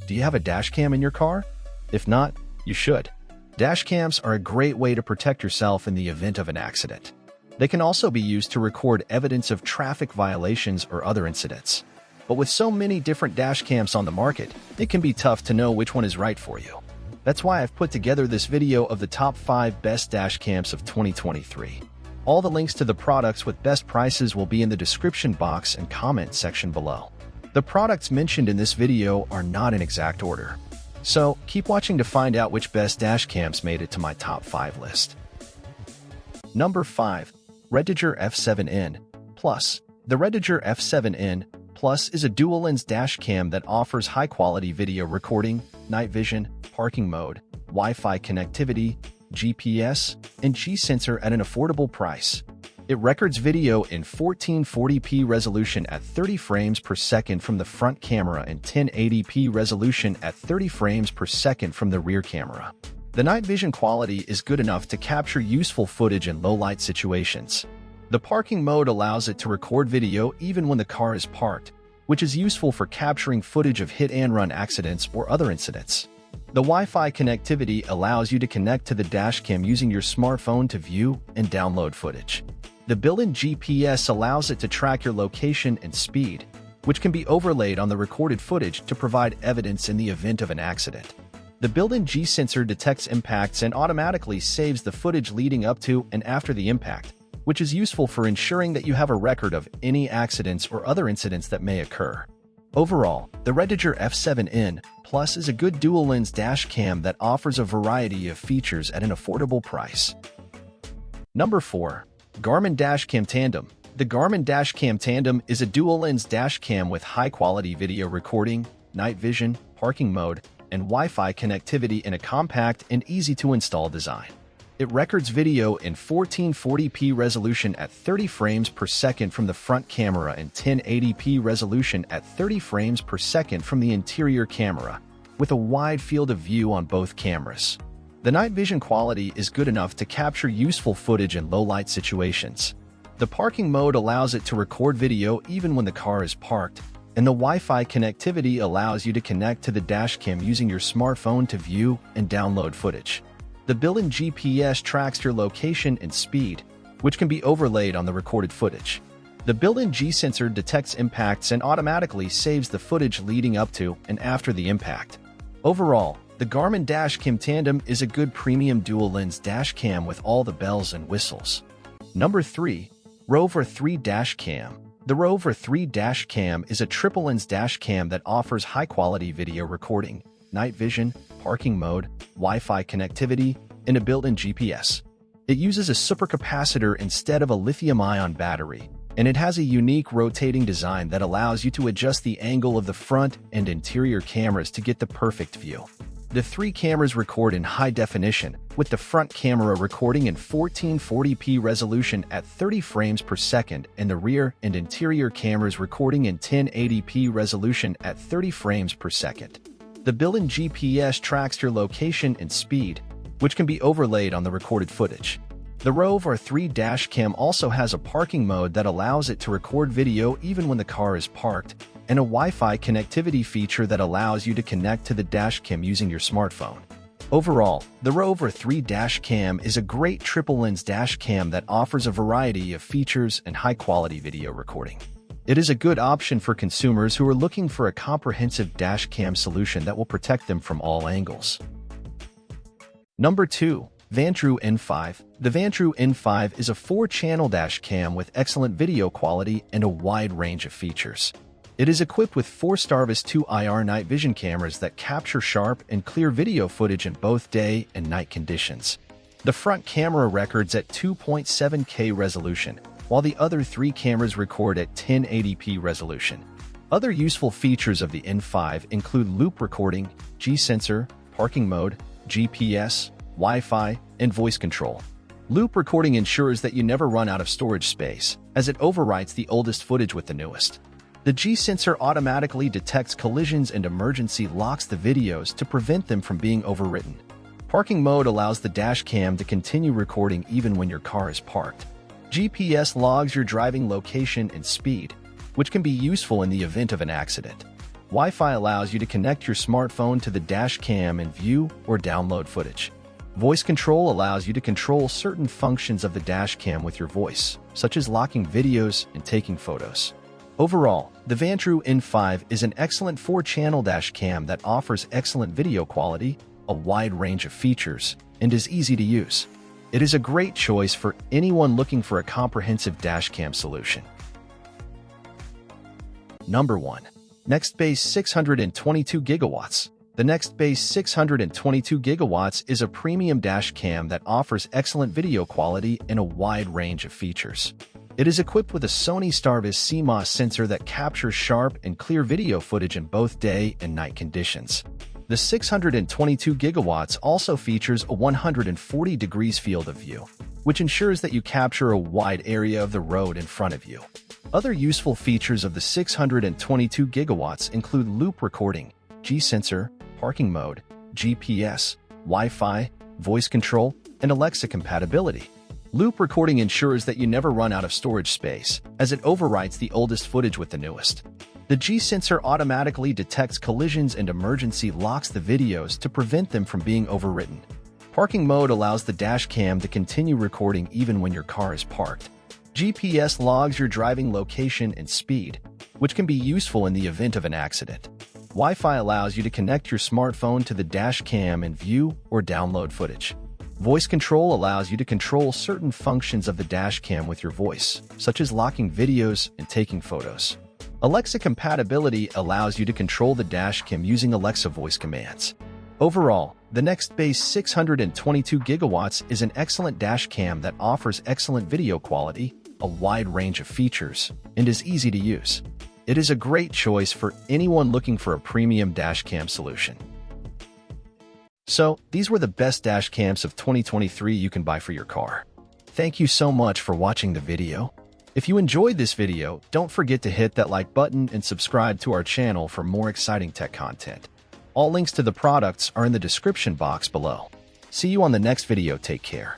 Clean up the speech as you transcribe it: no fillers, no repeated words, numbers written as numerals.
Do you have a dash cam in your car? If not, you should. Dash cams are a great way to protect yourself in the event of an accident. They can also be used to record evidence of traffic violations or other incidents. But with so many different dash cams on the market, it can be tough to know which one is right for you. That's why I've put together this video of the top 5 best dash cams of 2023. All the links to the products with best prices will be in the description box and comment section below. The products mentioned in this video are not in exact order, so keep watching to find out which best dash cams made it to my top 5 list. Number 5. REDTIGER F7N Plus. The REDTIGER F7N Plus is a dual-lens dash cam that offers high-quality video recording, night vision, parking mode, Wi-Fi connectivity, GPS, and G-sensor at an affordable price. It records video in 1440p resolution at 30 frames per second from the front camera and 1080p resolution at 30 frames per second from the rear camera. The night vision quality is good enough to capture useful footage in low-light situations. The parking mode allows it to record video even when the car is parked, which is useful for capturing footage of hit-and-run accidents or other incidents. The Wi-Fi connectivity allows you to connect to the dashcam using your smartphone to view and download footage. The built-in GPS allows it to track your location and speed, which can be overlaid on the recorded footage to provide evidence in the event of an accident. The built-in G-sensor detects impacts and automatically saves the footage leading up to and after the impact, which is useful for ensuring that you have a record of any accidents or other incidents that may occur. Overall, the REDTIGER F7N Plus is a good dual-lens dash cam that offers a variety of features at an affordable price. Number 4. Garmin Dashcam Tandem. The Garmin Dashcam Tandem is a dual-lens dash cam with high-quality video recording, night vision, parking mode, and Wi-Fi connectivity in a compact and easy-to-install design. It records video in 1440p resolution at 30 frames per second from the front camera and 1080p resolution at 30 frames per second from the interior camera, with a wide field of view on both cameras. The night vision quality is good enough to capture useful footage in low-light situations. The parking mode allows it to record video even when the car is parked, and the Wi-Fi connectivity allows you to connect to the dashcam using your smartphone to view and download footage. The built-in GPS tracks your location and speed, which can be overlaid on the recorded footage. The built-in G-sensor detects impacts and automatically saves the footage leading up to and after the impact. Overall, the Garmin Dashcam Tandem is a good premium dual-lens dash cam with all the bells and whistles. Number 3. ROVE R3 Dash Cam. The ROVE R3 Dash Cam is a triple-lens dash cam that offers high-quality video recording, night vision, parking mode, Wi-Fi connectivity, and a built-in GPS. It uses a supercapacitor instead of a lithium-ion battery, and it has a unique rotating design that allows you to adjust the angle of the front and interior cameras to get the perfect view. The 3 cameras record in high definition, with the front camera recording in 1440p resolution at 30 frames per second and the rear and interior cameras recording in 1080p resolution at 30 frames per second. The built-in GPS tracks your location and speed, which can be overlaid on the recorded footage. The ROVE R3 Dash Cam also has a parking mode that allows it to record video even when the car is parked, and a Wi-Fi connectivity feature that allows you to connect to the dashcam using your smartphone. Overall, the ROVE R3 Dash Cam is a great triple-lens dash cam that offers a variety of features and high-quality video recording. It is a good option for consumers who are looking for a comprehensive dash cam solution that will protect them from all angles. Number 2. Vantrue N5. The Vantrue N5 is a 4-channel dash cam with excellent video quality and a wide range of features. It is equipped with 4 Starvis 2 IR night vision cameras that capture sharp and clear video footage in both day and night conditions. The front camera records at 2.7K resolution, while the other 3 cameras record at 1080p resolution. Other useful features of the N5 include loop recording, G-sensor, parking mode, GPS, Wi-Fi, and voice control. Loop recording ensures that you never run out of storage space, as it overwrites the oldest footage with the newest. The G-sensor automatically detects collisions and emergency locks the videos to prevent them from being overwritten. Parking mode allows the dash cam to continue recording even when your car is parked. GPS logs your driving location and speed, which can be useful in the event of an accident. Wi-Fi allows you to connect your smartphone to the dash cam and view or download footage. Voice control allows you to control certain functions of the dash cam with your voice, such as locking videos and taking photos. Overall, the Vantrue N5 is an excellent 4-channel dash cam that offers excellent video quality, a wide range of features, and is easy to use. It is a great choice for anyone looking for a comprehensive dash cam solution. Number 1. Nextbase 622 gigawatts. The Nextbase 622 gigawatts is a premium dash cam that offers excellent video quality and a wide range of features. It is equipped with a Sony Starvis CMOS sensor that captures sharp and clear video footage in both day and night conditions. The 622 gigawatts also features a 140 degrees field of view, which ensures that you capture a wide area of the road in front of you. Other useful features of the 622 gigawatts include loop recording, G-sensor, parking mode, GPS, Wi-Fi, voice control, and Alexa compatibility. Loop recording ensures that you never run out of storage space, as it overwrites the oldest footage with the newest. The G-sensor automatically detects collisions and emergency locks the videos to prevent them from being overwritten. Parking mode allows the dash cam to continue recording even when your car is parked. GPS logs your driving location and speed, which can be useful in the event of an accident. Wi-Fi allows you to connect your smartphone to the dash cam and view or download footage. Voice control allows you to control certain functions of the dash cam with your voice, such as locking videos and taking photos. Alexa compatibility allows you to control the dash cam using Alexa voice commands. Overall, the Nextbase 622 gigawatts is an excellent dash cam that offers excellent video quality, a wide range of features, and is easy to use. It is a great choice for anyone looking for a premium dash cam solution. So, these were the best dash cams of 2023 you can buy for your car. Thank you so much for watching the video. If you enjoyed this video, don't forget to hit that like button and subscribe to our channel for more exciting tech content. All links to the products are in the description box below. See you on the next video. Take care.